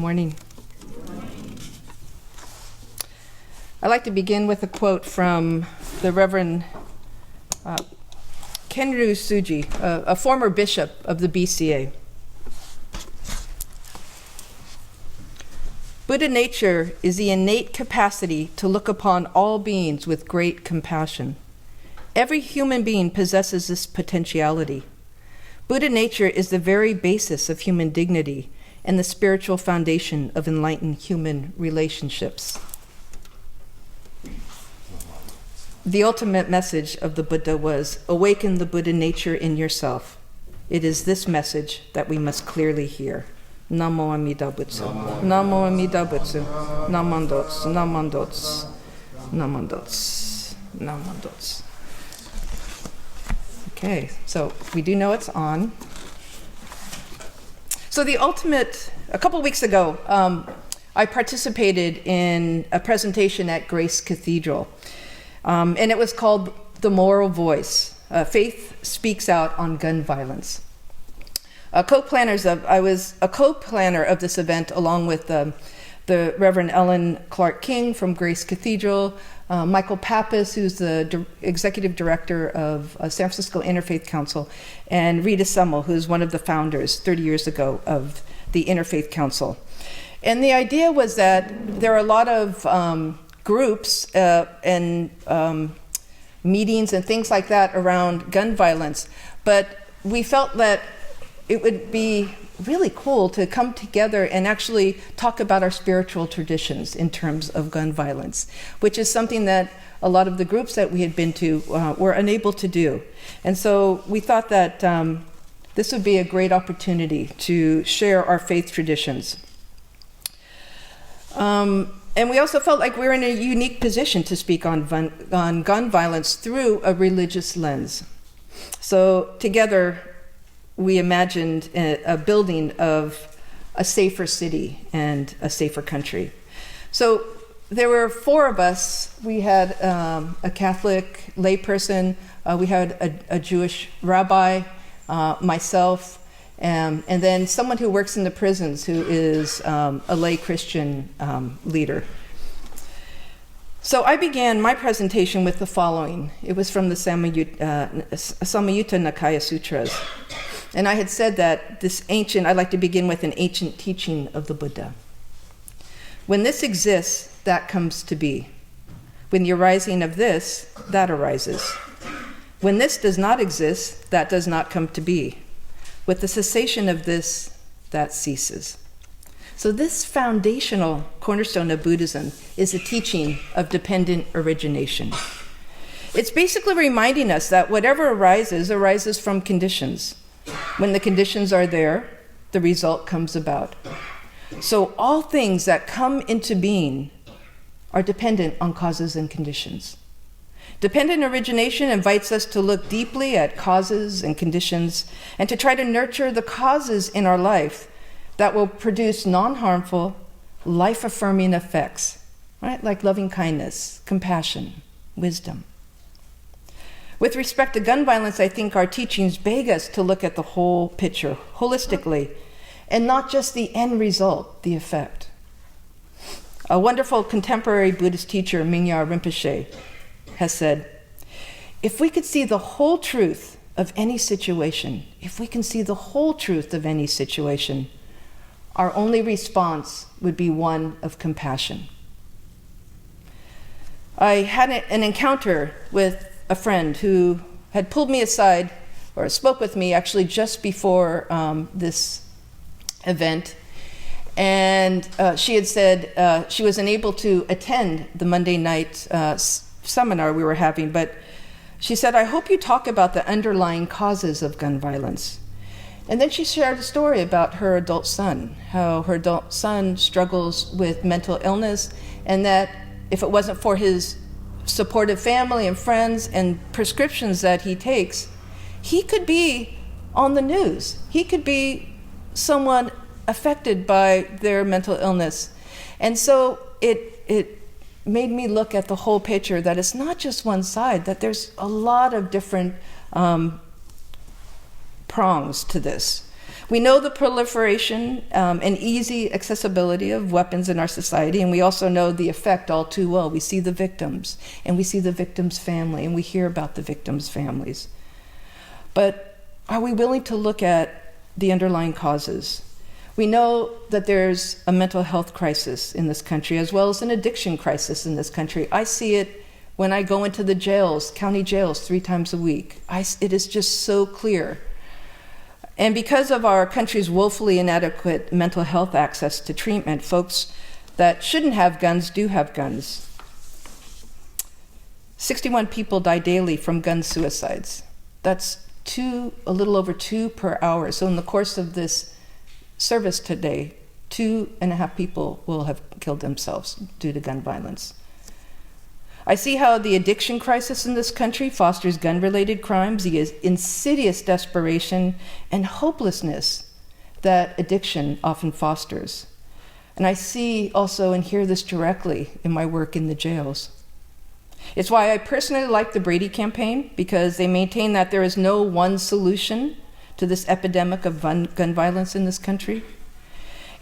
morning. I'd like to begin with a quote from the Reverend Kenryu Suji, a former bishop of the BCA. Buddha nature is the innate capacity to look upon all beings with great compassion. Every human being possesses this potentiality. Buddha nature is the very basis of human dignity and the spiritual foundation of enlightened human relationships. The ultimate message of the Buddha was, awaken the Buddha nature in yourself. It is this message that we must clearly hear. Namo Amida Butsu. Namo Amida Butsu. Namandots. Namandots. Namandots. Namandots. Okay, so we do know it's on. So a couple weeks ago, I participated in a presentation at Grace Cathedral. And it was called The Moral Voice. Faith Speaks Out on Gun Violence. I was a co-planner of this event along with the Reverend Ellen Clark King from Grace Cathedral, Michael Pappas, who's the executive director of San Francisco Interfaith Council, and Rita Summel, who's one of the founders 30 years ago of the Interfaith Council. And the idea was that there are a lot of groups and meetings and things like that around gun violence, but we felt that it would be really cool to come together and actually talk about our spiritual traditions in terms of gun violence, which is something that a lot of the groups that we had been to were unable to do. And so we thought that this would be a great opportunity to share our faith traditions. And we also felt like we were in a unique position to speak on gun violence through a religious lens. So together, we imagined a building of a safer city and a safer country. So there were 4 of us. We had a Catholic layperson, we had a Jewish rabbi, myself, and then someone who works in the prisons who is a lay Christian leader. So I began my presentation with the following. It was from the Samayutta Nikaya Sutras. And I had said that I'd like to begin with an ancient teaching of the Buddha. When this exists, that comes to be. When the arising of this, that arises. When this does not exist, that does not come to be. With the cessation of this, that ceases. So this foundational cornerstone of Buddhism is a teaching of dependent origination. It's basically reminding us that whatever arises from conditions. When the conditions are there, the result comes about. So all things that come into being are dependent on causes and conditions. Dependent origination invites us to look deeply at causes and conditions and to try to nurture the causes in our life that will produce non-harmful, life-affirming effects, right? Like loving kindness, compassion, wisdom. With respect to gun violence, I think our teachings beg us to look at the whole picture holistically and not just the end result, the effect. A wonderful contemporary Buddhist teacher, Mingyar Rinpoche, has said, if we could see the whole truth of any situation, our only response would be one of compassion. I had an encounter with a friend who had pulled me aside, or spoke with me actually just before this event, and she had said she was unable to attend the Monday night seminar we were having, but she said, I hope you talk about the underlying causes of gun violence. And then she shared a story about her adult son, how her adult son struggles with mental illness, and that if it wasn't for his supportive family and friends and prescriptions that he takes, he could be on the news. He could be someone affected by their mental illness. And so it made me look at the whole picture, that it's not just one side, that there's a lot of different prongs to this. We know the proliferation and easy accessibility of weapons in our society, and we also know the effect all too well. We see the victims, and we see the victim's family, and we hear about the victims' families. But are we willing to look at the underlying causes? We know that there's a mental health crisis in this country, as well as an addiction crisis in this country. I see it when I go into the jails, county jails, 3 times a week. It is just so clear. And because of our country's woefully inadequate mental health access to treatment, folks that shouldn't have guns do have guns. 61 people die daily from gun suicides. That's a little over 2 per hour. So in the course of this service today, 2.5 people will have killed themselves due to gun violence. I see how the addiction crisis in this country fosters gun-related crimes, the insidious desperation and hopelessness that addiction often fosters. And I see also and hear this directly in my work in the jails. It's why I personally like the Brady campaign, because they maintain that there is no one solution to this epidemic of gun violence in this country.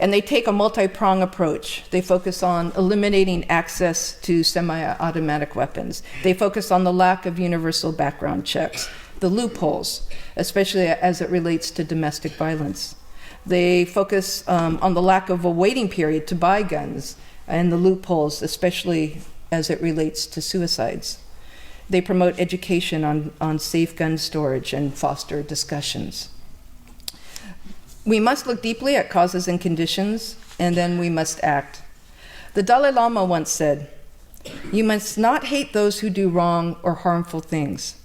And they take a multi-pronged approach. They focus on eliminating access to semi-automatic weapons. They focus on the lack of universal background checks, the loopholes, especially as it relates to domestic violence. They focus on the lack of a waiting period to buy guns and the loopholes, especially as it relates to suicides. They promote education on safe gun storage and foster discussions. We must look deeply at causes and conditions, and then we must act. The Dalai Lama once said, "You must not hate those who do wrong or harmful things,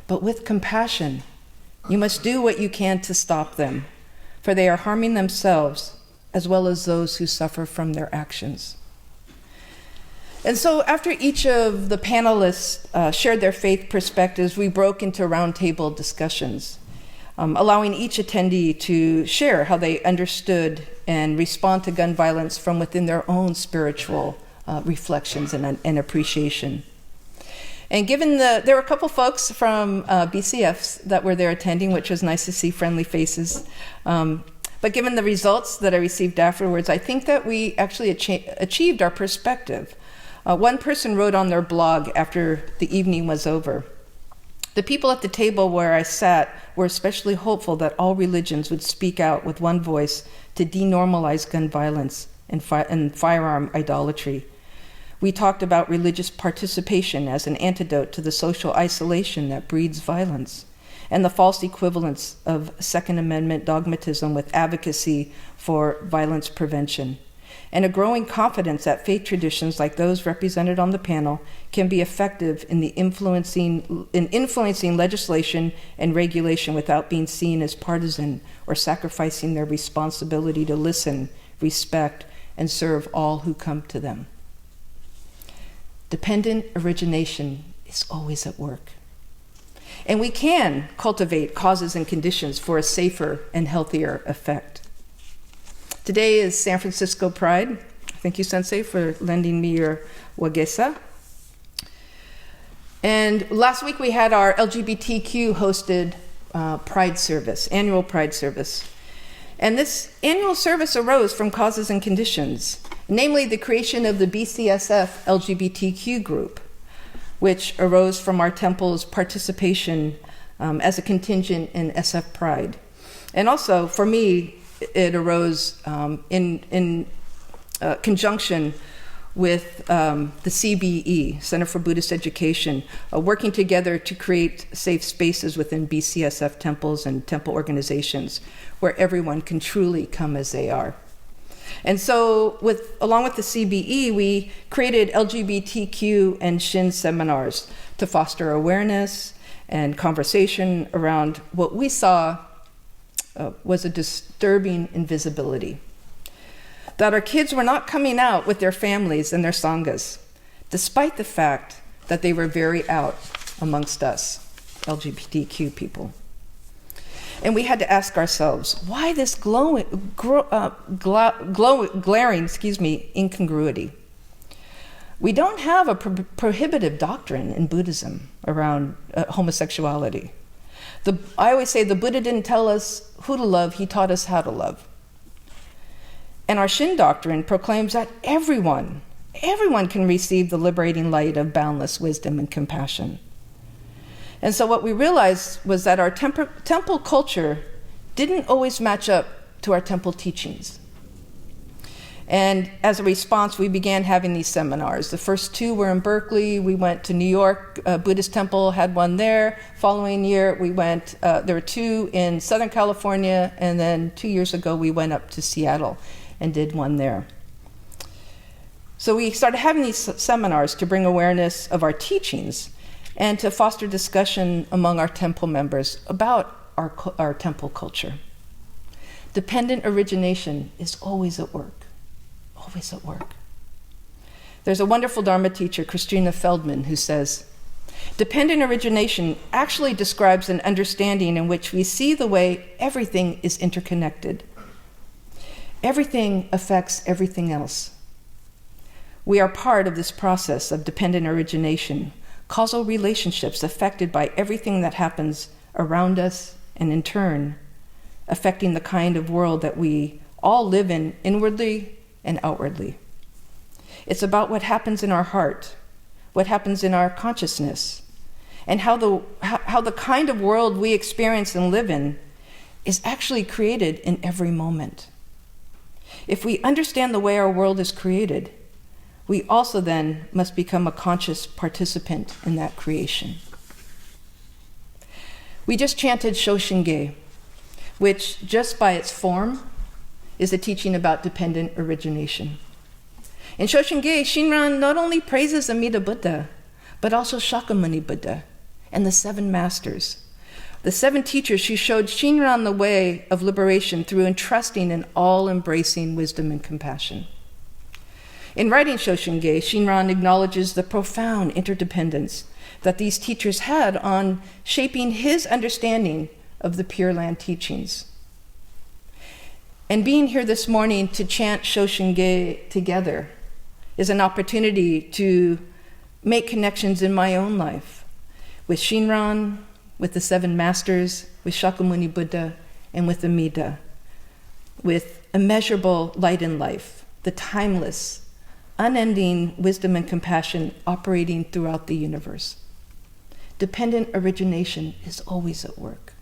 but with compassion, you must do what you can to stop them, for they are harming themselves as well as those who suffer from their actions." And so after each of the panelists shared their faith perspectives, we broke into roundtable discussions, allowing each attendee to share how they understood and respond to gun violence from within their own spiritual reflections and appreciation. And given there were a couple folks from BCFs that were there attending, which was nice to see friendly faces. But given the results that I received afterwards, I think that we actually achieved our perspective. One person wrote on their blog after the evening was over, "The people at the table where I sat were especially hopeful that all religions would speak out with one voice to denormalize gun violence and firearm idolatry. We talked about religious participation as an antidote to the social isolation that breeds violence, and the false equivalence of Second Amendment dogmatism with advocacy for violence prevention, and a growing confidence that faith traditions like those represented on the panel can be effective in influencing legislation and regulation without being seen as partisan or sacrificing their responsibility to listen, respect, and serve all who come to them." Dependent origination is always at work. And we can cultivate causes and conditions for a safer and healthier effect. Today is San Francisco Pride. Thank you, Sensei, for lending me your wagesa. And last week we had our LGBTQ hosted Pride service, annual Pride service. And this annual service arose from causes and conditions, namely the creation of the BCSF LGBTQ group, which arose from our temple's participation as a contingent in SF Pride. And also, for me, it arose in conjunction with the CBE, Center for Buddhist Education, working together to create safe spaces within BCSF temples and temple organizations where everyone can truly come as they are. And so, along with the CBE, we created LGBTQ and Shin seminars to foster awareness and conversation around what we saw was a disturbing invisibility. That our kids were not coming out with their families and their sanghas, despite the fact that they were very out amongst us, LGBTQ people. And we had to ask ourselves, why this glaring incongruity? We don't have a prohibitive doctrine in Buddhism around homosexuality. I always say the Buddha didn't tell us who to love, he taught us how to love. And our Shin doctrine proclaims that everyone can receive the liberating light of boundless wisdom and compassion. And so what we realized was that our temple culture didn't always match up to our temple teachings. And as a response, we began having these seminars. The first 2 were in Berkeley. We went to New York, Buddhist temple, had one there. Following year, we went, there were 2 in Southern California, and then 2 years ago, we went up to Seattle and did one there. So we started having these seminars to bring awareness of our teachings and to foster discussion among our temple members about our temple culture. Dependent origination is always at work. Always at work. There's a wonderful Dharma teacher, Christina Feldman, who says, dependent origination actually describes an understanding in which we see the way everything is interconnected. Everything affects everything else. We are part of this process of dependent origination, causal relationships affected by everything that happens around us and in turn affecting the kind of world that we all live in inwardly and outwardly. It's about what happens in our heart, what happens in our consciousness, and how the kind of world we experience and live in is actually created in every moment. If we understand the way our world is created, we also then must become a conscious participant in that creation. We just chanted Shoshinge, which just by its form is a teaching about dependent origination. In Shoshinge, Shinran not only praises Amida Buddha, but also Shakyamuni Buddha and the 7 masters, the 7 teachers who showed Shinran the way of liberation through entrusting in all-embracing wisdom and compassion. In writing Shoshinge, Shinran acknowledges the profound interdependence that these teachers had on shaping his understanding of the Pure Land teachings. And being here this morning to chant Shoshinge together is an opportunity to make connections in my own life with Shinran, with the 7 masters, with Shakyamuni Buddha, and with Amida, with immeasurable light in life, the timeless, unending wisdom and compassion operating throughout the universe. Dependent origination is always at work.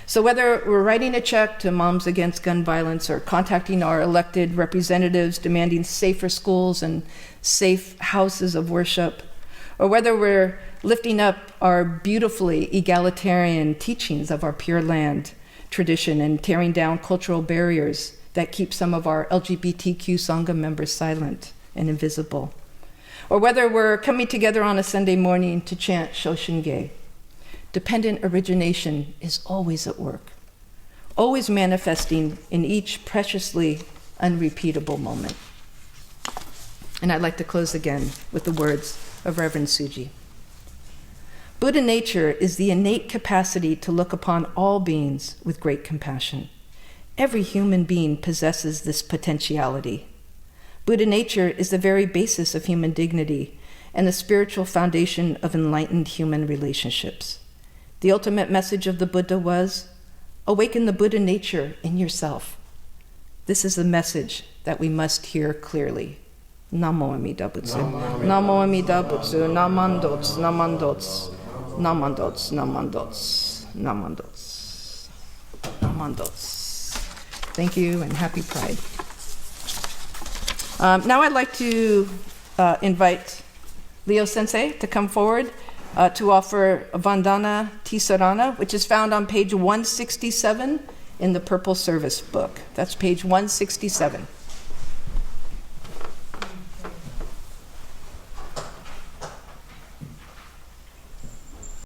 So whether we're writing a check to Moms Against Gun Violence or contacting our elected representatives demanding safer schools and safe houses of worship, or whether we're lifting up our beautifully egalitarian teachings of our Pure Land tradition and tearing down cultural barriers that keep some of our LGBTQ Sangha members silent and invisible, or whether we're coming together on a Sunday morning to chant Shoshinge, dependent origination is always at work, always manifesting in each preciously unrepeatable moment. And I'd like to close again with the words of Reverend Suji. Buddha nature is the innate capacity to look upon all beings with great compassion. Every human being possesses this potentiality. Buddha nature is the very basis of human dignity and the spiritual foundation of enlightened human relationships. The ultimate message of the Buddha was, awaken the Buddha nature in yourself. This is the message that we must hear clearly. Namo Amida Butsu. Namo Amida Butsu. Namandots, namandots, namandots, namandots, namandots, namandots. Thank you and happy Pride. Now I'd like to invite Leo Sensei to come forward to offer Vandana Tisarana, which is found on page 167 in the Purple Service book. That's page 167.